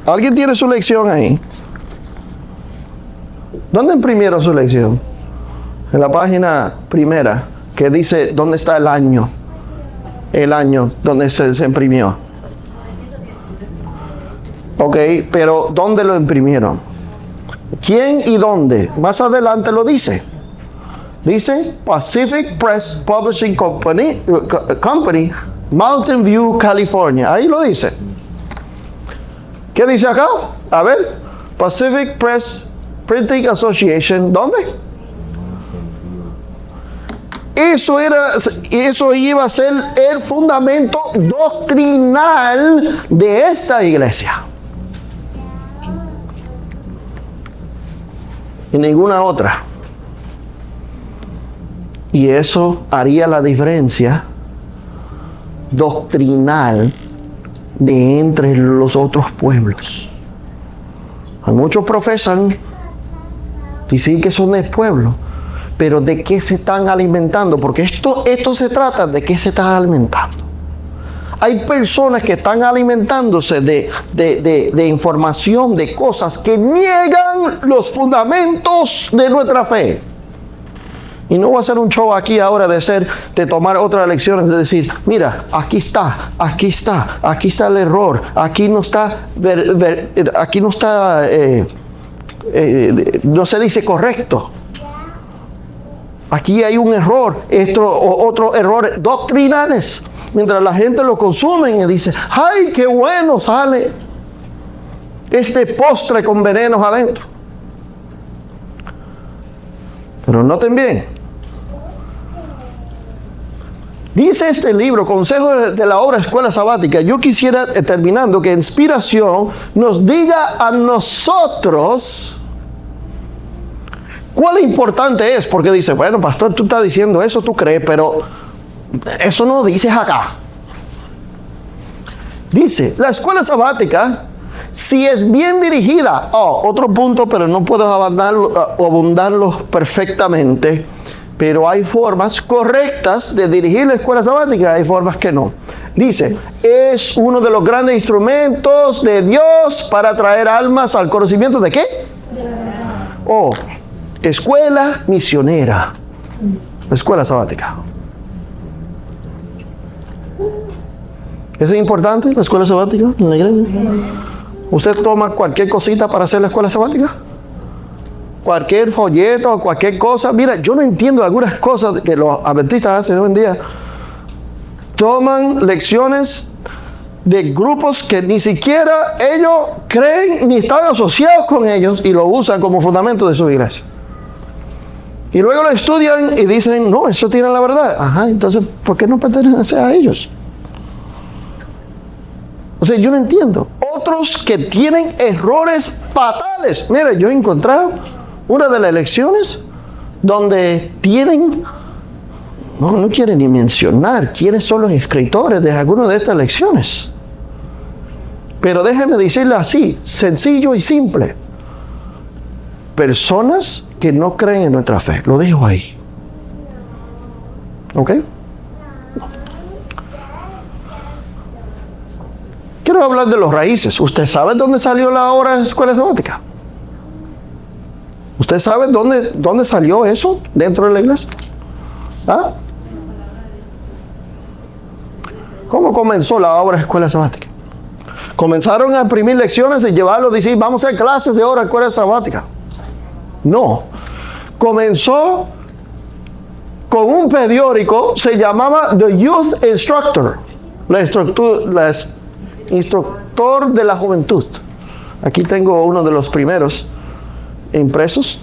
¿Alguien tiene su lección ahí? ¿Dónde imprimieron su lección? En la página primera, que dice dónde está el año donde se imprimió. Ok, pero ¿dónde lo imprimieron? ¿Quién y dónde? Más adelante lo dice. Dice Pacific Press Publishing Company, Mountain View, California. Ahí lo dice. ¿Qué dice acá? A ver, Pacific Press Printing Association, ¿dónde? Eso iba a ser el fundamento doctrinal de esta iglesia. Y ninguna otra. Y eso haría la diferencia doctrinal de entre los otros pueblos. Muchos profesan decir que son del pueblo, pero ¿de qué se están alimentando? Porque esto se trata de qué se están alimentando. Hay personas que están alimentándose de información, de cosas que niegan los fundamentos de nuestra fe. Y no voy a hacer un show aquí ahora de tomar otras lecciones, de decir, mira, aquí está el error, aquí no se dice correcto. Aquí hay un error, otro error doctrinales. Mientras la gente lo consume y dice, ¡ay, qué bueno sale este postre con venenos adentro! Pero noten bien. Dice este libro, Consejo de la Obra Escuela Sabática. Yo quisiera, terminando, que Inspiración nos diga a nosotros cuál importante es. Porque dice, bueno, pastor, tú estás diciendo eso, tú crees, pero eso no dices acá. Dice, la escuela sabática, si es bien dirigida, otro punto, pero no puedo abundarlo perfectamente, pero hay formas correctas de dirigir la escuela sabática, hay formas que no. Dice, es uno de los grandes instrumentos de Dios para traer almas al conocimiento ¿de qué? Escuela misionera, escuela sabática. ¿Es importante la escuela sabática en la iglesia? ¿Usted toma cualquier cosita para hacer la escuela sabática? Cualquier folleto, cualquier cosa. Mira, yo no entiendo algunas cosas que los adventistas hacen hoy en día. Toman lecciones de grupos que ni siquiera ellos creen ni están asociados con ellos y lo usan como fundamento de su iglesia. Y luego lo estudian y dicen, no, eso tiene la verdad. Ajá, entonces, ¿por qué no pertenece a ellos? O sea, yo no entiendo. otros que tienen errores fatales. Mire, yo he encontrado una de las lecciones donde tienen, no quieren ni mencionar quiénes son los escritores de algunas de estas lecciones. Pero déjeme decirle así, sencillo y simple. Personas que no creen en nuestra fe. Lo dejo ahí. ¿Ok? Quiero hablar de los raíces. ¿Usted sabe dónde salió la obra de escuela sabática? ¿Usted sabe dónde salió eso dentro de la iglesia? ¿Ah? ¿Cómo comenzó la obra de escuela sabática? Comenzaron a imprimir lecciones y llevarlos y decir, vamos a hacer clases de obra de escuela sabática. No. Comenzó con un periódico, se llamaba The Youth Instructor, instructor de la juventud. Aquí tengo uno de los primeros impresos,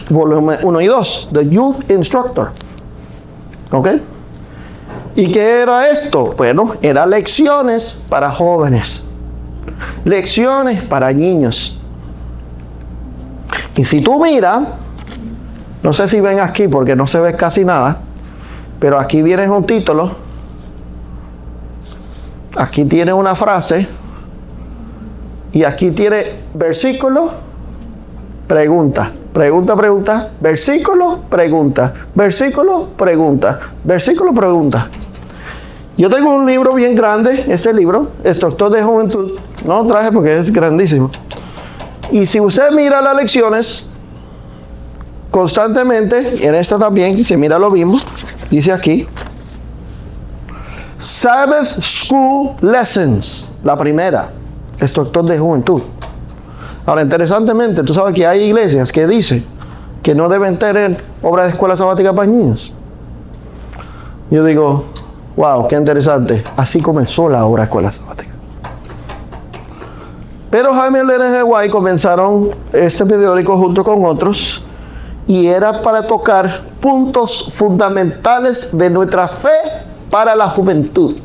volumen 1 y 2, The Youth Instructor. ¿Ok? ¿Y qué era esto? Bueno, eran lecciones para jóvenes, lecciones para niños. Y si tú miras, no sé si ven aquí porque no se ve casi nada, pero aquí viene un título, aquí tiene una frase y aquí tiene versículo, pregunta, pregunta, pregunta, versículo, pregunta, versículo, pregunta, versículo, pregunta. Yo tengo un libro bien grande, este libro, Instructor de Juventud, no lo traje porque es grandísimo. Y si usted mira las lecciones constantemente, en esta también, si mira lo mismo, dice aquí, Sabbath School Lessons, la primera, Instructor de Juventud. Ahora, interesantemente, tú sabes que hay iglesias que dicen que no deben tener obras de escuela sabática para niños. Yo digo, wow, qué interesante. Así comenzó la obra de escuela sabática. Pero Jaime Elena de White comenzaron este periódico junto con otros y era para tocar puntos fundamentales de nuestra fe para la juventud.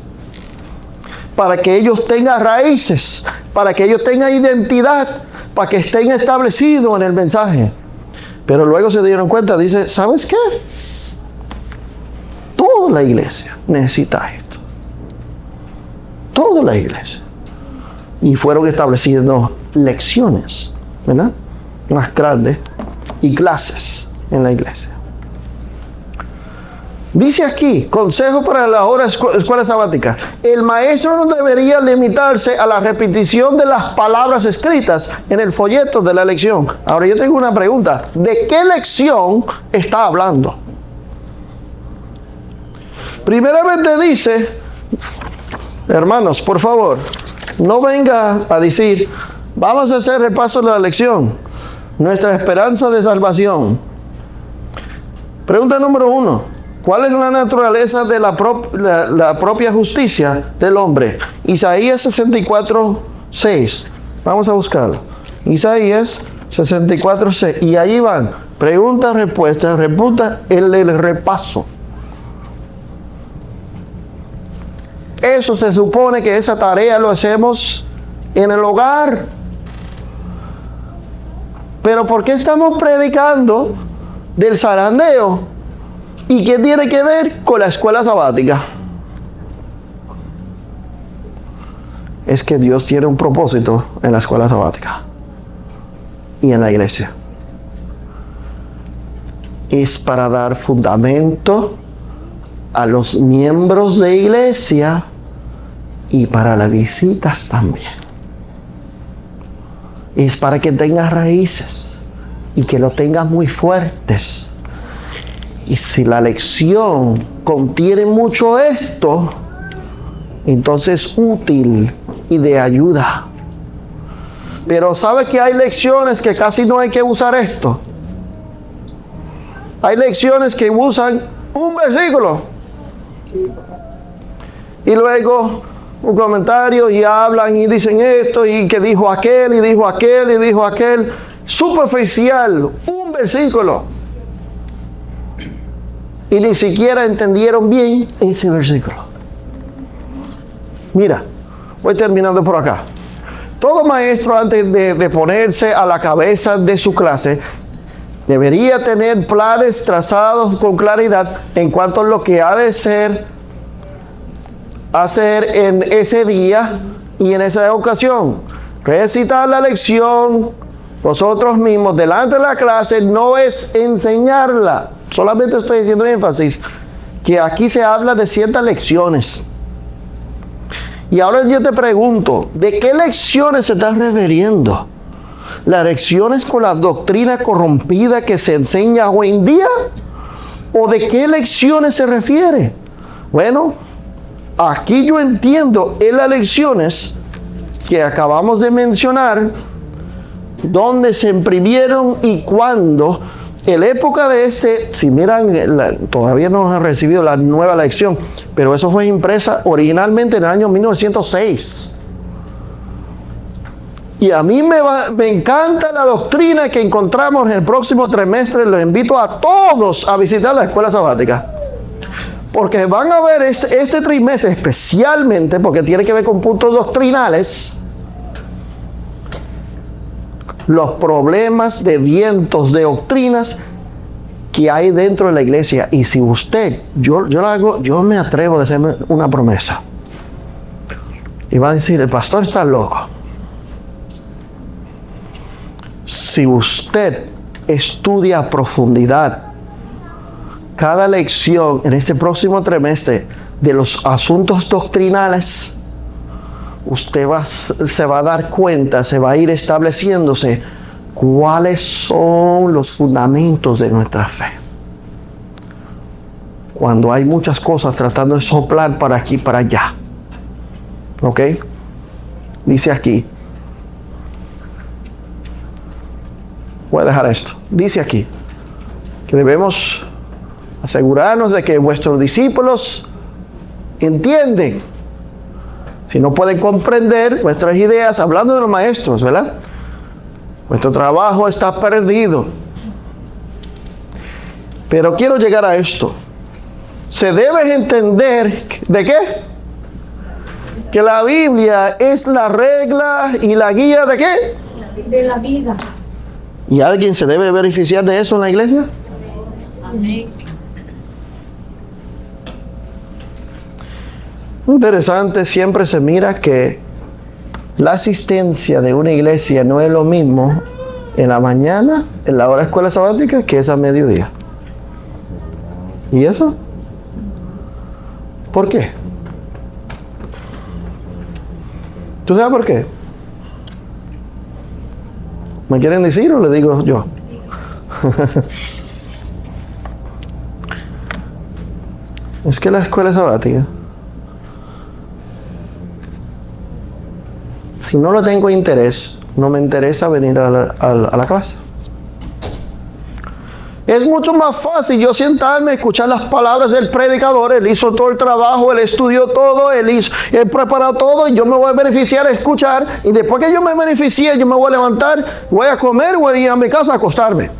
Para que ellos tengan raíces, para que ellos tengan identidad, para que estén establecidos en el mensaje. Pero luego se dieron cuenta, dice, ¿sabes qué? Toda la iglesia necesita esto. Toda la iglesia. Y fueron estableciendo lecciones, ¿verdad? Más grandes y clases en la iglesia. Dice aquí, consejo para la hora escuela sabática. El maestro no debería limitarse a la repetición de las palabras escritas en el folleto de la lección. Ahora yo tengo una pregunta. ¿De qué lección está hablando? Primeramente dice, hermanos, por favor, no venga a decir, vamos a hacer repaso de la lección. Nuestra esperanza de salvación. Pregunta número 1. ¿Cuál es la naturaleza de la propia justicia del hombre? Isaías 64:6. Vamos a buscarlo. Isaías 64:6. Y ahí van. Pregunta, respuesta, el repaso. Eso se supone que esa tarea lo hacemos en el hogar. Pero ¿por qué estamos predicando del zarandeo? ¿Y qué tiene que ver con la escuela sabática? Es que Dios tiene un propósito en la escuela sabática y en la iglesia. Es para dar fundamento a los miembros de iglesia y para las visitas también. Es para que tengas raíces y que lo tengas muy fuertes. Y si la lección contiene mucho esto, entonces es útil y de ayuda. Pero ¿sabe que hay lecciones que casi no hay que usar esto? Hay lecciones que usan un versículo y luego un comentario y hablan y dicen esto y que dijo aquel y dijo aquel y dijo aquel. Superficial, un versículo. Y ni siquiera entendieron bien ese versículo. Mira, voy terminando por acá. todo maestro antes de ponerse a la cabeza de su clase debería tener planes trazados con claridad en cuanto a lo que ha de hacer en ese día y en esa ocasión. Recitar la lección vosotros mismos delante de la clase no es enseñarla. Solamente estoy haciendo énfasis que aquí se habla de ciertas lecciones. Y ahora yo te pregunto, ¿de qué lecciones se está refiriendo? ¿Las lecciones con la doctrina corrompida que se enseña hoy en día? ¿O de qué lecciones se refiere? Bueno, aquí yo entiendo en las lecciones que acabamos de mencionar, donde se imprimieron y cuándo. En la época de si miran, todavía no han recibido la nueva lección, pero eso fue impresa originalmente en el año 1906. Y a mí me encanta la doctrina que encontramos en el próximo trimestre. Los invito a todos a visitar la escuela sabática, porque van a ver este trimestre especialmente, porque tiene que ver con puntos doctrinales, los problemas de vientos de doctrinas que hay dentro de la iglesia. Y si usted, yo me atrevo a hacerme una promesa, y va a decir, el pastor está loco. Si usted estudia a profundidad cada lección en este próximo trimestre de los asuntos doctrinales, usted se va a dar cuenta, se va a ir estableciéndose cuáles son los fundamentos de nuestra fe. Cuando hay muchas cosas tratando de soplar para aquí y para allá. ¿Ok? Dice aquí. Voy a dejar esto. Dice aquí que debemos asegurarnos de que vuestros discípulos entienden. Si no pueden comprender vuestras ideas, hablando de los maestros, ¿verdad? Vuestro trabajo está perdido. Pero quiero llegar a esto. Se debe entender, ¿de qué? Que la Biblia es la regla y la guía ¿de qué? De la vida. ¿Y alguien se debe beneficiar de eso en la iglesia? Amén. Interesante, siempre se mira que la asistencia de una iglesia no es lo mismo en la mañana, en la hora de escuela sabática, que es a mediodía. ¿Y eso? ¿Por qué? ¿Tú sabes por qué? ¿Me quieren decir o le digo yo? Es que la escuela sabática, si no lo tengo interés, no me interesa venir a la clase. Es mucho más fácil yo sentarme a escuchar las palabras del predicador. Él hizo todo el trabajo, él estudió todo, él preparó todo, y yo me voy a beneficiar a escuchar, y después que yo me beneficie, yo me voy a levantar, voy a comer, voy a ir a mi casa a acostarme.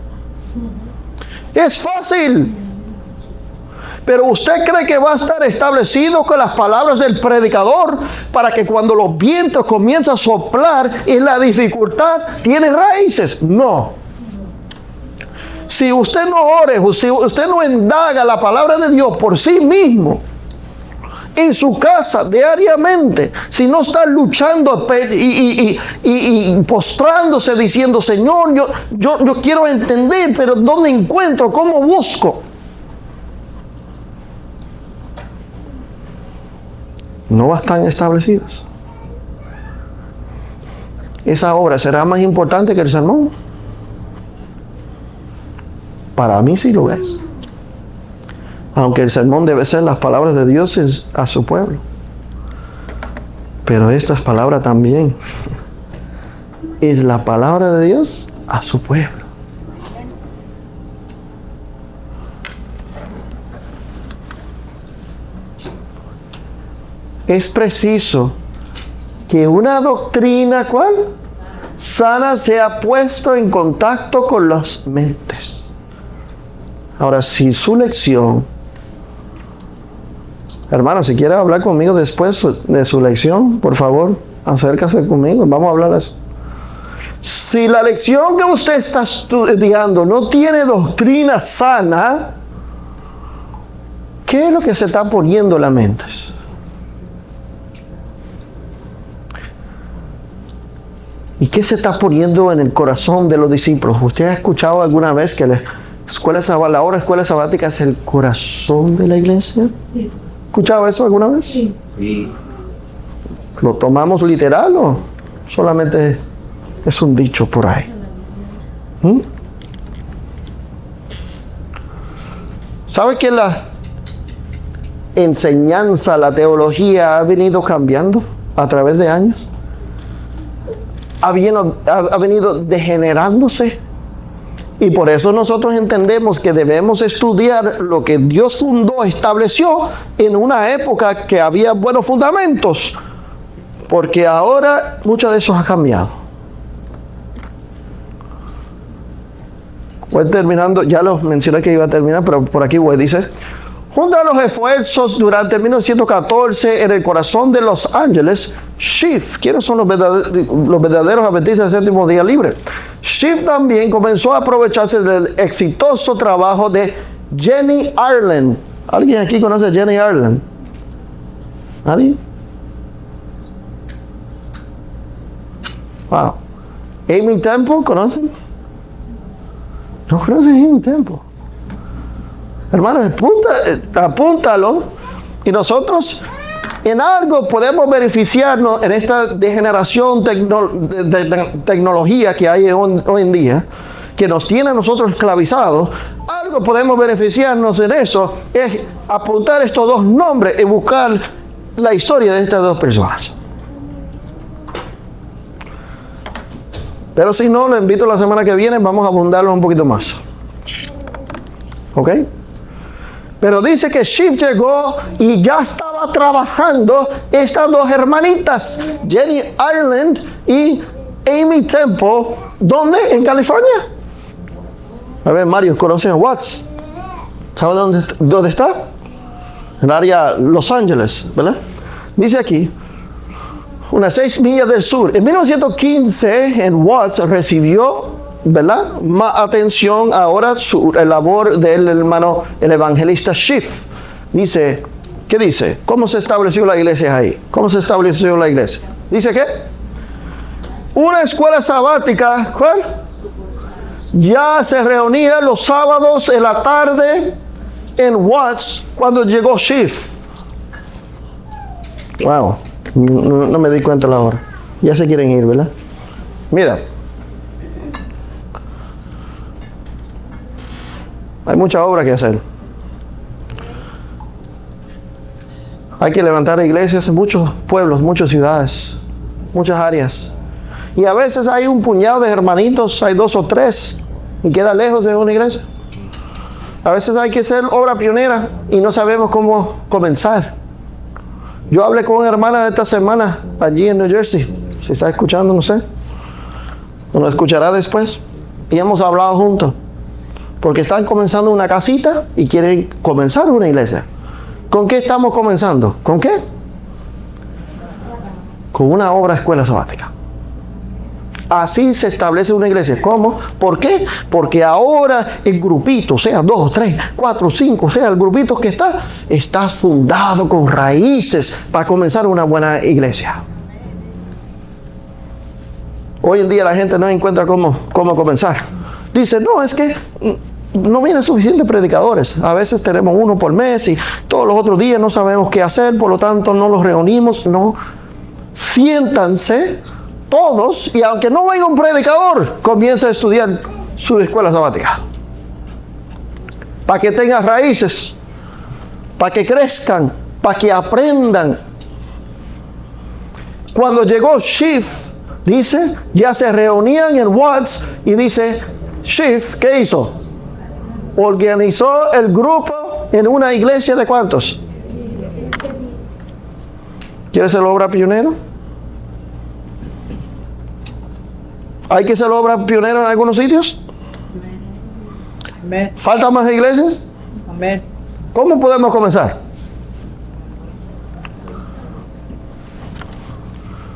Es fácil. Pero usted cree que va a estar establecido con las palabras del predicador para que cuando los vientos comienzan a soplar y la dificultad tiene raíces. No. Si usted no ore, si usted no indaga la palabra de Dios por sí mismo, en su casa diariamente, si no está luchando y postrándose diciendo, Señor, yo quiero entender, pero ¿dónde encuentro? ¿Cómo busco? No están establecidos. Esa obra será más importante que el sermón. Para mí sí lo es. Aunque el sermón debe ser las palabras de Dios a su pueblo. Pero estas palabras también es la palabra de Dios a su pueblo. Es preciso que una doctrina, ¿cuál? Sana, sea puesto en contacto con las mentes. Ahora, si su lección, hermano, si quiere hablar conmigo después de su lección, por favor, acércase conmigo, vamos a hablar de eso. Si la lección que usted está estudiando no tiene doctrina sana, ¿qué es lo que se está poniendo en la mente? ¿Y qué se está poniendo en el corazón de los discípulos? ¿Usted ha escuchado alguna vez que la hora escuela sabática es el corazón de la iglesia? Sí. ¿Escuchado eso alguna vez? Sí. ¿Lo tomamos literal o solamente es un dicho por ahí? ¿Sabe que la enseñanza, la teología ha venido cambiando a través de años? Ha venido degenerándose. Y por eso nosotros entendemos que debemos estudiar lo que Dios fundó, estableció en una época que había buenos fundamentos. Porque ahora mucho de eso ha cambiado. Voy terminando, ya lo mencioné que iba a terminar, pero por aquí dice: junto a los esfuerzos durante 1914 en el corazón de Los Ángeles, Schiff, ¿quiénes son los verdaderos adventistas del séptimo día libre? Schiff también comenzó a aprovecharse del exitoso trabajo de Jenny Ireland. ¿Alguien aquí conoce a Jenny Ireland? ¿Nadie? Wow. Amy Temple, ¿conocen? ¿No conocen a Amy Temple? Hermanos, apúntalo. Y nosotros en algo podemos beneficiarnos en esta degeneración de tecnología que hay hoy en día, que nos tiene a nosotros esclavizados. Algo podemos beneficiarnos en eso, es apuntar estos dos nombres y buscar la historia de estas dos personas. Pero si no, lo invito la semana que viene, vamos a abundarlo un poquito más. ¿Ok? Pero dice que Schiff llegó y ya estaba trabajando estas dos hermanitas, Jenny Ireland y Amy Temple. ¿Dónde? En California. A ver, Mario, ¿conoces a Watts? ¿Sabe dónde está? En el área Los Ángeles, ¿verdad? Dice aquí, unas 6 millas del sur. En 1915, en Watts recibió, ¿verdad?, más atención ahora su labor del hermano, el evangelista Schiff. Dice, ¿qué dice? ¿Cómo se estableció la iglesia ahí? ¿Cómo se estableció la iglesia? Dice que una escuela sabática, ¿cuál? Ya se reunía los sábados en la tarde en Watts cuando llegó Schiff. Wow, no me di cuenta la hora. Ya se quieren ir, ¿verdad? Mira. Hay mucha obra que hacer. Hay que levantar iglesias en muchos pueblos, muchas ciudades, muchas áreas. Y a veces hay un puñado de hermanitos, hay 2 o 3, y queda lejos de una iglesia. A veces hay que hacer obra pionera y no sabemos cómo comenzar. Yo hablé con una hermana esta semana allí en New Jersey. Si está escuchando, no sé. O lo escuchará después. Y hemos hablado juntos. Porque están comenzando una casita y quieren comenzar una iglesia. ¿Con qué estamos comenzando? ¿Con qué? Con una obra escuela sabática. Así se establece una iglesia. ¿Cómo? ¿Por qué? Porque ahora el grupito, sea 2, 3, 4, 5, sea el grupito que está fundado con raíces para comenzar una buena iglesia. Hoy en día la gente no encuentra cómo comenzar. Dice, no, es que no vienen suficientes predicadores. A veces tenemos uno por mes y todos los otros días no sabemos qué hacer, por lo tanto no los reunimos. No, siéntanse todos y aunque no venga un predicador, comienza a estudiar su escuela sabática. Para que tengan raíces, para que crezcan, para que aprendan. Cuando llegó Schiff, dice, ya se reunían en Watts y dice, Schiff, ¿qué hizo? Organizó el grupo en una iglesia de ¿cuántos? ¿Quiere ser obra pionera? ¿Hay que ser obra pionera en algunos sitios? Amén. ¿Faltan más iglesias? Amén. ¿Cómo podemos comenzar?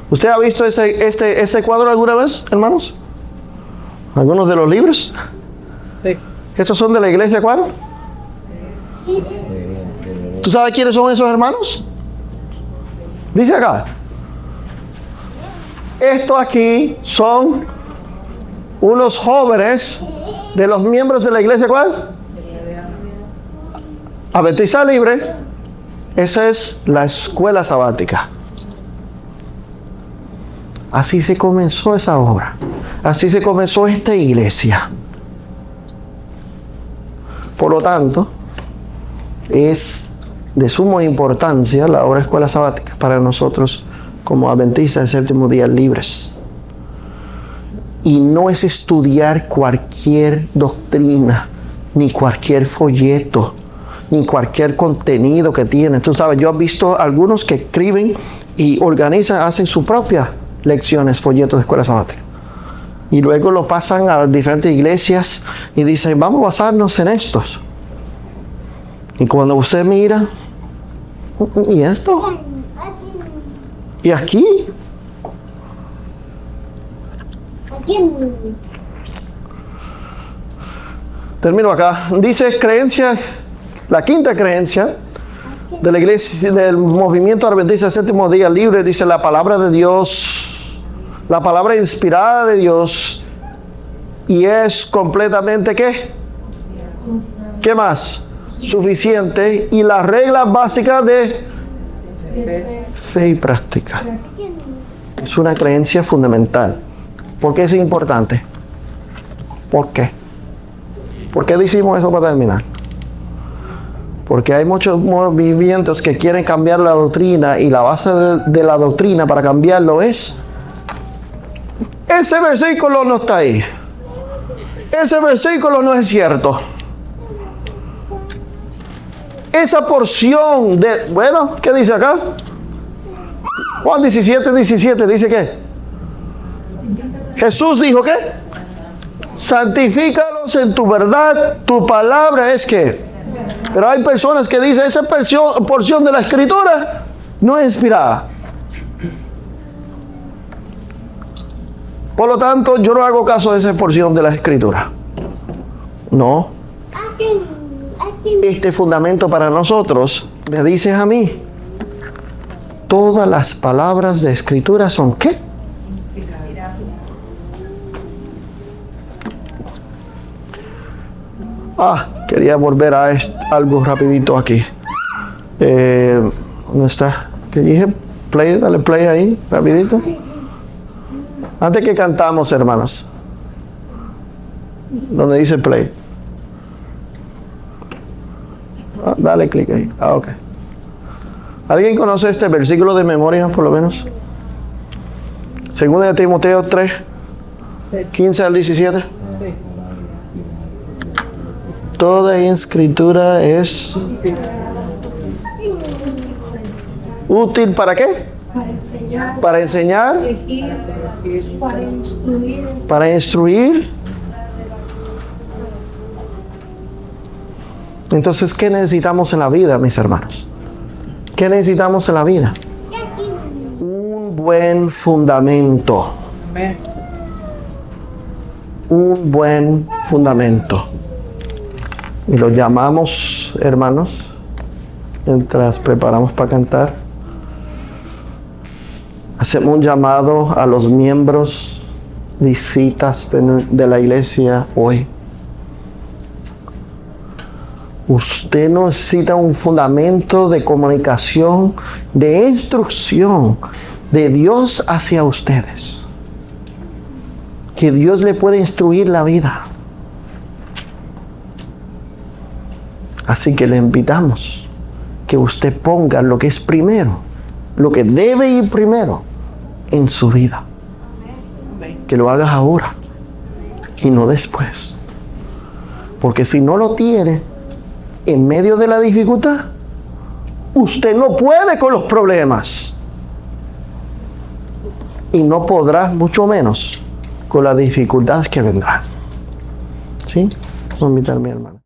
¿Usted ha visto este cuadro alguna vez, hermanos? ¿Algunos de los libros? Sí. ¿Estos son de la iglesia cuál? ¿Tú sabes quiénes son esos hermanos? Dice acá. Estos aquí son unos jóvenes de los miembros de la iglesia ¿cuál? Adventista Libre. Esa es la escuela sabática. Así se comenzó esa obra. Así se comenzó esta iglesia. Por lo tanto, es de suma importancia la obra escuela sabática para nosotros como adventistas del séptimo día libres. Y no es estudiar cualquier doctrina, ni cualquier folleto, ni cualquier contenido que tiene. Tú sabes, yo he visto algunos que escriben y organizan, hacen sus propias lecciones, folletos de escuela sabática. Y luego lo pasan a diferentes iglesias y dicen, vamos a basarnos en estos. Y cuando usted mira, ¿y esto? ¿Y aquí? Termino acá. Dice creencia, la quinta creencia de la iglesia, del movimiento adventista séptimo día libre, dice la palabra de Dios, la palabra inspirada de Dios, y es completamente ¿qué? ¿Qué más? Suficiente, y las reglas básicas de fe y práctica. Es una creencia fundamental. ¿Por qué es importante? ¿Por qué? ¿Por qué decimos eso para terminar? Porque hay muchos movimientos que quieren cambiar la doctrina, y la base de la doctrina para cambiarlo es: ese versículo no está ahí. Ese versículo no es cierto. Esa porción de... Bueno, ¿qué dice acá? Juan 17, 17, ¿dice qué? Jesús dijo ¿qué? Santifícalos en tu verdad, tu palabra es ¿qué? Pero hay personas que dicen, esa porción de la escritura no es inspirada. Por lo tanto, yo no hago caso de esa porción de la escritura. No. Este fundamento para nosotros, me dices a mí, todas las palabras de escritura son ¿qué? Quería volver a algo rapidito aquí. ¿Dónde está? ¿Qué dije? Play, dale play ahí, rapidito. Antes que cantamos, hermanos. Donde dice play. Dale clic ahí. Ok. ¿Alguien conoce este versículo de memoria, por lo menos? Segunda de Timoteo 3, 15 al 17. Toda escritura es útil ¿para qué? Para enseñar, para instruir. Entonces, ¿qué necesitamos en la vida, mis hermanos? ¿Qué necesitamos en la vida? Un buen fundamento. Un buen fundamento. Y lo llamamos, hermanos, mientras preparamos para cantar, hacemos un llamado a los miembros, visitas de la iglesia hoy. Usted necesita un fundamento de comunicación, de instrucción de Dios hacia ustedes. Que Dios le puede instruir la vida. Así que le invitamos que usted ponga lo que es primero, lo que debe ir primero en su vida. Que lo hagas ahora y no después. Porque si no lo tiene, en medio de la dificultad, usted no puede con los problemas. Y no podrá, mucho menos, con las dificultades que vendrán. ¿Sí? Voy a invitar a mi hermano.